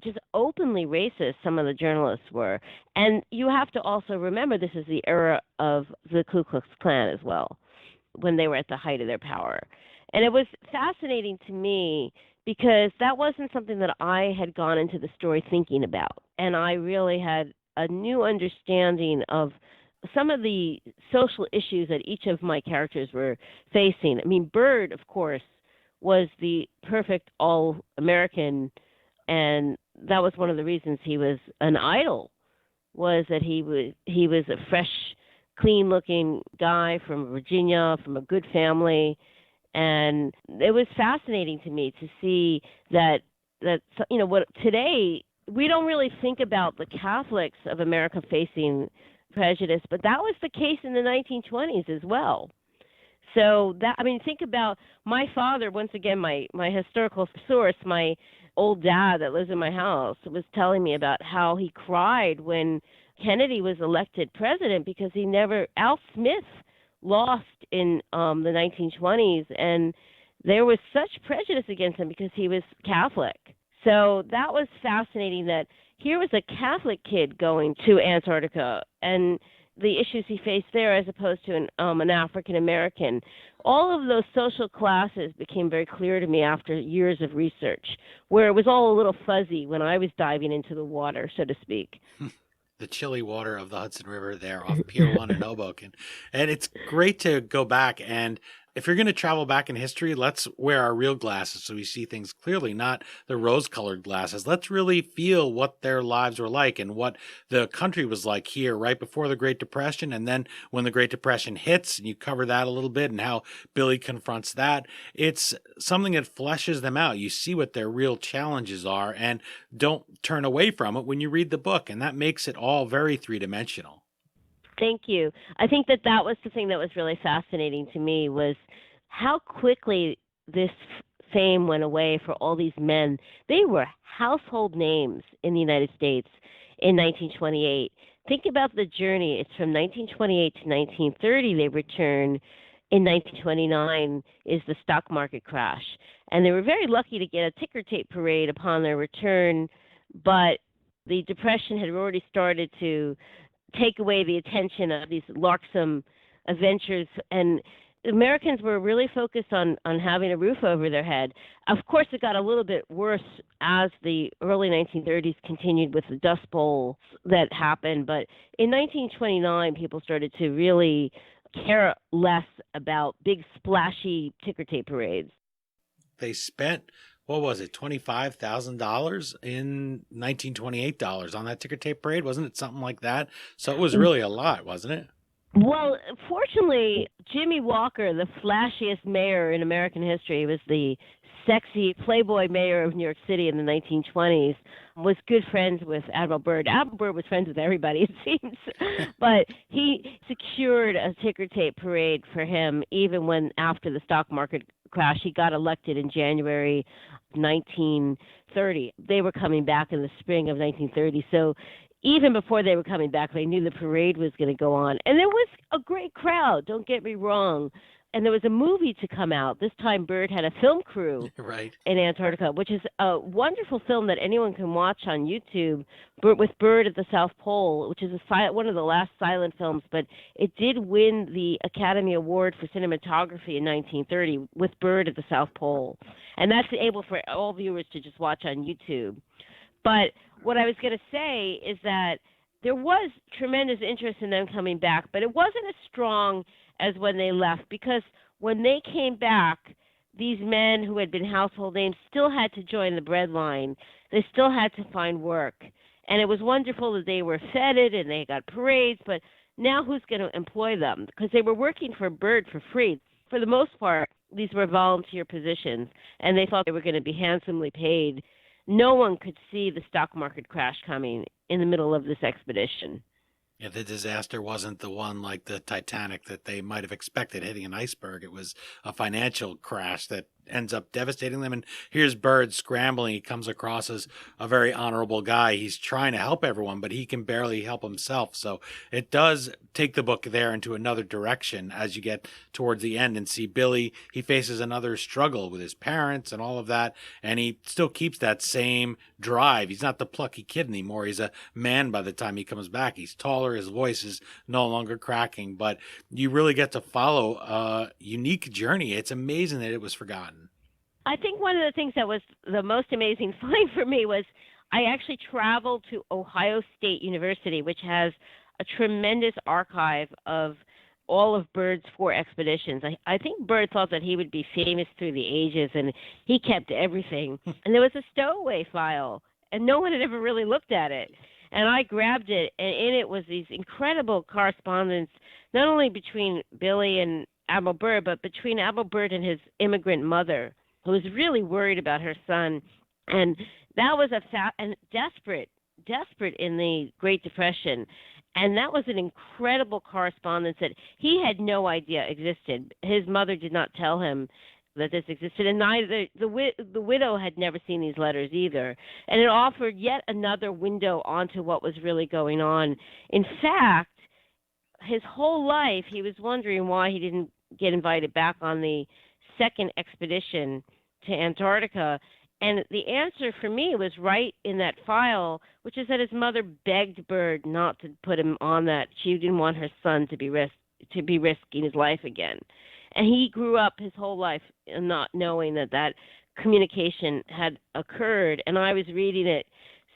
[SPEAKER 5] just openly racist some of the journalists were. And you have to also remember this is the era of the Ku Klux Klan as well, when they were at the height of their power. And it was fascinating to me because that wasn't something that I had gone into the story thinking about. And I really had a new understanding of some of the social issues that each of my characters were facing. I mean, Byrd, of course, was the perfect all-American, and that was one of the reasons he was an idol, was that he was a fresh, clean-looking guy from Virginia, from a good family, and it was fascinating to me to see that what today we don't really think about the Catholics of America facing prejudice, but that was the case in the 1920s as well. So think about my father, once again, my historical source, my old dad that lives in my house, was telling me about how he cried when Kennedy was elected president because Al Smith lost in the 1920s, and there was such prejudice against him because he was Catholic. So that was fascinating that here was a Catholic kid going to Antarctica, and the issues he faced there as opposed to an African American. All of those social classes became very clear to me after years of research, where it was all a little fuzzy when I was diving into the water, so to speak.
[SPEAKER 4] The chilly water of the Hudson River there off Pier 1 in Hoboken. And it's great to go back. And if you're going to travel back in history, let's wear our real glasses so we see things clearly, not the rose-colored glasses. Let's really feel what their lives were like and what the country was like here right before the Great Depression. And then when the Great Depression hits, and you cover that a little bit and how Billy confronts that, it's something that fleshes them out. You see what their real challenges are and don't turn away from it when you read the book. And that makes it all very three-dimensional.
[SPEAKER 5] Thank you. I think that was the thing that was really fascinating to me, was how quickly this fame went away for all these men. They were household names in the United States in 1928. Think about the journey. It's from 1928 to 1930 they return. In 1929 is the stock market crash. And they were very lucky to get a ticker tape parade upon their return, but the Depression had already started to take away the attention of these larksome adventures, and Americans were really focused on having a roof over their head. Of course, it got a little bit worse as the early 1930s continued with the Dust Bowl that happened, but in 1929, people started to really care less about big, splashy ticker tape parades.
[SPEAKER 4] They spent, what was it, $25,000 in 1928 dollars on that ticker tape parade? Wasn't it something like that? So it was really a lot, wasn't it?
[SPEAKER 5] Well, fortunately, Jimmy Walker, the flashiest mayor in American history, was the sexy playboy mayor of New York City in the 1920s, was good friends with Admiral Byrd. Admiral Byrd was friends with everybody, it seems. But he secured a ticker tape parade for him, even when after the stock market crash, he got elected in January 1930. They were coming back in the spring of 1930. So even before they were coming back, they knew the parade was going to go on. And there was a great crowd, don't get me wrong. And there was a movie to come out. This time, Byrd had a film crew
[SPEAKER 4] right
[SPEAKER 5] in Antarctica, which is a wonderful film that anyone can watch on YouTube, with Byrd at the South Pole, which is one of the last silent films. But it did win the Academy Award for cinematography in 1930 with Byrd at the South Pole. And that's able for all viewers to just watch on YouTube. But what I was going to say is that there was tremendous interest in them coming back, but it wasn't as strong as when they left, because when they came back, these men who had been household names still had to join the breadline. They still had to find work. And it was wonderful that they were feted and they got parades, but now who's going to employ them? Because they were working for Byrd for free. For the most part, these were volunteer positions, and they thought they were going to be handsomely paid. No one could see the stock market crash coming in the middle of this expedition.
[SPEAKER 4] Yeah, the disaster wasn't the one like the Titanic that they might have expected hitting an iceberg. It was a financial crash that ends up devastating them. And here's Byrd scrambling. He comes across as a very honorable guy. He's trying to help everyone, but he can barely help himself. So it does take the book there into another direction as you get towards the end and see Billy. He faces another struggle with his parents and all of that. And he still keeps that same drive. He's not the plucky kid anymore. He's a man by the time he comes back. He's taller. His voice is no longer cracking, but you really get to follow a unique journey. It's amazing that it was forgotten.
[SPEAKER 5] I think one of the things that was the most amazing find for me was I actually traveled to Ohio State University, which has a tremendous archive of all of Byrd's 4 expeditions. I think Byrd thought that he would be famous through the ages, and he kept everything. And there was a Stowaway file, and no one had ever really looked at it. And I grabbed it, and in it was these incredible correspondence, not only between Billy and Admiral Byrd, but between Admiral Byrd and his immigrant mother, who was really worried about her son. And that was and desperate in the Great Depression. And that was an incredible correspondence that he had no idea existed. His mother did not tell him that this existed, and neither the widow had never seen these letters either. And it offered yet another window onto what was really going on. In fact, his whole life he was wondering why he didn't get invited back on the second expedition to Antarctica. And the answer for me was right in that file, which is that his mother begged Byrd not to put him on that. She didn't want her son to be risking his life again. And he grew up his whole life not knowing that communication had occurred. And I was reading it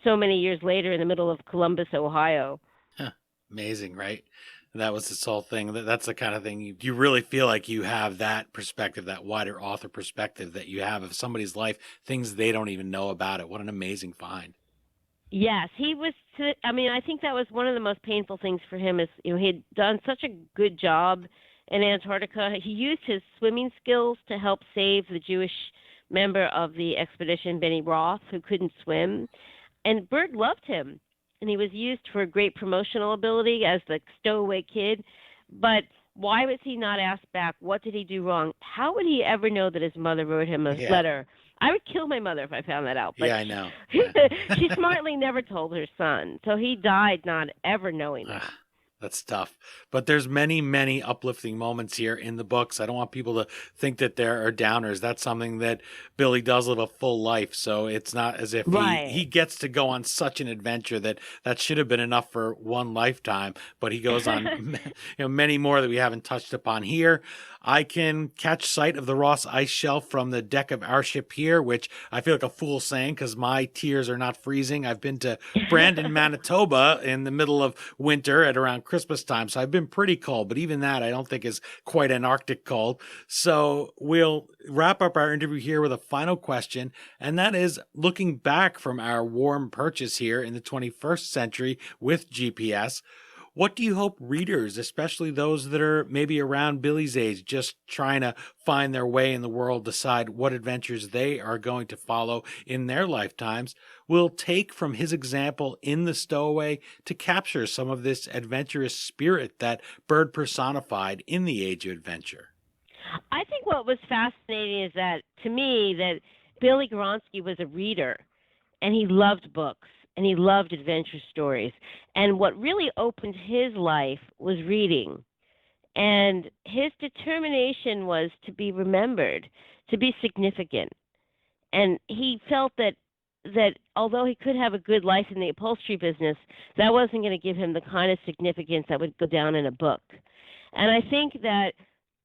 [SPEAKER 5] so many years later in the middle of Columbus, Ohio.
[SPEAKER 4] Huh. Amazing, right? That was this whole thing. That's the kind of thing you really feel like you have that perspective, that wider author perspective that you have of somebody's life, things they don't even know about it. What an amazing find.
[SPEAKER 5] Yes, he was. I think that was one of the most painful things for him. Is he had done such a good job in Antarctica. He used his swimming skills to help save the Jewish member of the expedition, Benny Roth, who couldn't swim, and Byrd loved him. And he was used for great promotional ability as the stowaway kid. But why was he not asked back? What did he do wrong? How would he ever know that his mother wrote him a letter? I would kill my mother if I found that out. But
[SPEAKER 4] yeah, I know.
[SPEAKER 5] She smartly never told her son. So he died not ever knowing that.
[SPEAKER 4] That's tough. But there's many, many uplifting moments here in the books. I don't want people to think that there are downers. That's something that Billy does live a full life. So it's not as if he gets to go on such an adventure that should have been enough for one lifetime. But he goes on many more that we haven't touched upon here. I can catch sight of the Ross ice shelf from the deck of our ship here, which I feel like a fool saying because my tears are not freezing. I've been to Brandon, Manitoba in the middle of winter at around Christmas time, so I've been pretty cold, but even that I don't think is quite Antarctic cold. So we'll wrap up our interview here with a final question, and that is, looking back from our warm purchase here in the 21st century with GPS, what do you hope readers, especially those that are maybe around Billy's age, just trying to find their way in the world, decide what adventures they are going to follow in their lifetimes, will take from his example in The Stowaway to capture some of this adventurous spirit that Byrd personified in the Age of Adventure?
[SPEAKER 5] I think what was fascinating is that, to me, that Billy Gawronski was a reader, and he loved books. And he loved adventure stories. And what really opened his life was reading. And his determination was to be remembered, to be significant. And he felt that although he could have a good life in the upholstery business, that wasn't going to give him the kind of significance that would go down in a book. And I think that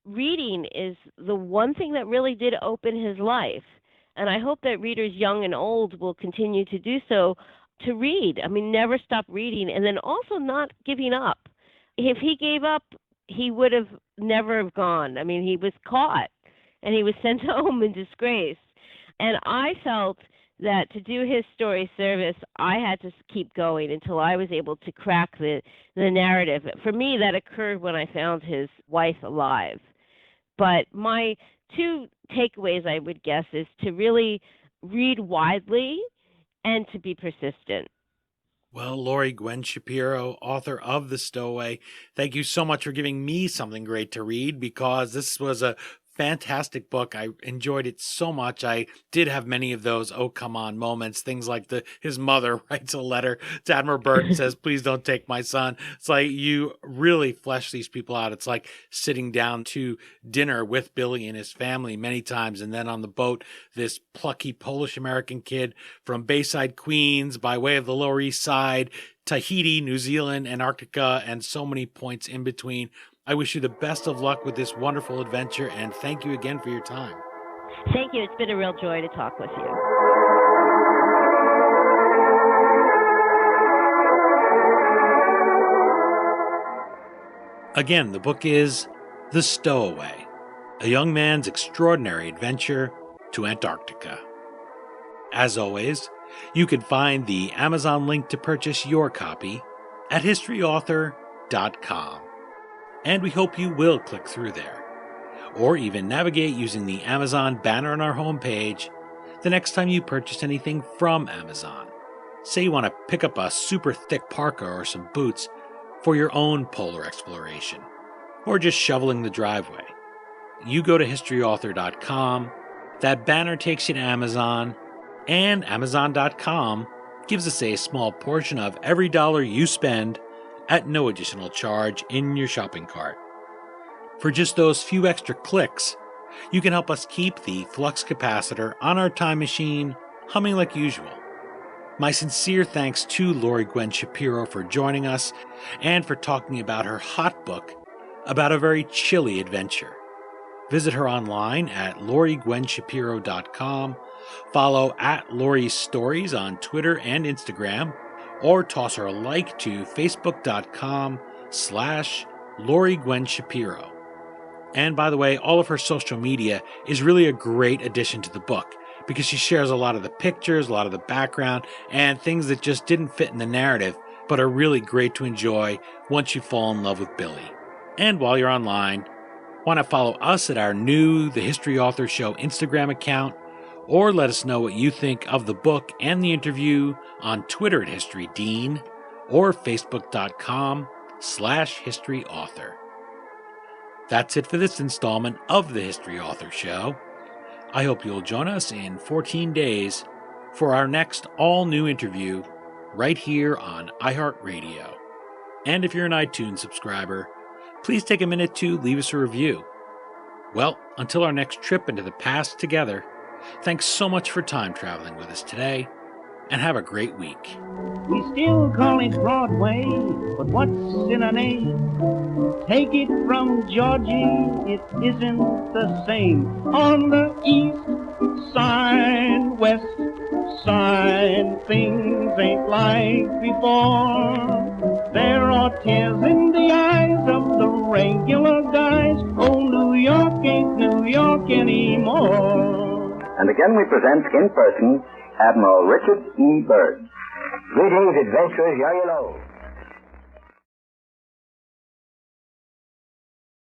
[SPEAKER 5] reading is the one thing that really did open his life. And I hope that readers young and old will continue to do so, to read. I mean, never stop reading, and then also not giving up. If he gave up, he would have never have gone. I mean, he was caught, and he was sent home in disgrace. And I felt that to do his story service, I had to keep going until I was able to crack the narrative. For me, that occurred when I found his wife alive. But my two takeaways, I would guess, is to really read widely and to be persistent.
[SPEAKER 4] Well, Laurie Gwen Shapiro, author of The Stowaway, thank you so much for giving me something great to read, because this was a fantastic book. I enjoyed it so much. I did have many of those "oh come on" moments, things like his mother writes a letter to Admiral Byrd and says, "Please don't take my son." It's like you really flesh these people out. It's like sitting down to dinner with Billy and his family many times, and then on the boat, this plucky Polish American kid from Bayside, Queens, by way of the Lower East Side, Tahiti, New Zealand, Antarctica, and so many points in between. I wish you the best of luck with this wonderful adventure, and thank you again for your time.
[SPEAKER 5] Thank you. It's been a real joy to talk with you.
[SPEAKER 4] Again, the book is The Stowaway, a young man's extraordinary adventure to Antarctica. As always, you can find the Amazon link to purchase your copy at historyauthor.com. And we hope you will click through there, or even navigate using the Amazon banner on our homepage the next time you purchase anything from Amazon. Say you want to pick up a super thick parka or some boots for your own polar exploration, or just shoveling the driveway. You go to historyauthor.com, that banner takes you to Amazon, and Amazon.com gives us a small portion of every dollar you spend at no additional charge in your shopping cart. For just those few extra clicks, you can help us keep the flux capacitor on our time machine humming like usual. My sincere thanks to Laurie Gwen Shapiro for joining us and for talking about her hot book about a very chilly adventure. Visit her online at lauriegwenshapiro.com, follow at Laurie's Stories on Twitter and Instagram, or toss her a like to facebook.com/Laurie Gwen Shapiro. And by the way, all of her social media is really a great addition to the book because she shares a lot of the pictures, a lot of the background, and things that just didn't fit in the narrative, but are really great to enjoy once you fall in love with Billy. And while you're online, why not follow us at our new The History Author Show Instagram account, or let us know what you think of the book and the interview on Twitter at HistoryDean, or facebook.com/historyauthor. That's it for this installment of The History Author Show. I hope you'll join us in 14 days for our next all-new interview right here on iHeartRadio. And if you're an iTunes subscriber, please take a minute to leave us a review. Well, until our next trip into the past together, thanks so much for time traveling with us today, and have a great week.
[SPEAKER 2] We still call it Broadway, but what's in a name? Take it from Georgie, it isn't the same. On the east side, west side, things ain't like before. There are tears in the eyes of the regular guys. Oh, New York ain't New York anymore.
[SPEAKER 3] And again we present in person Admiral Richard E. Byrd. Greetings, adventurers, young and old.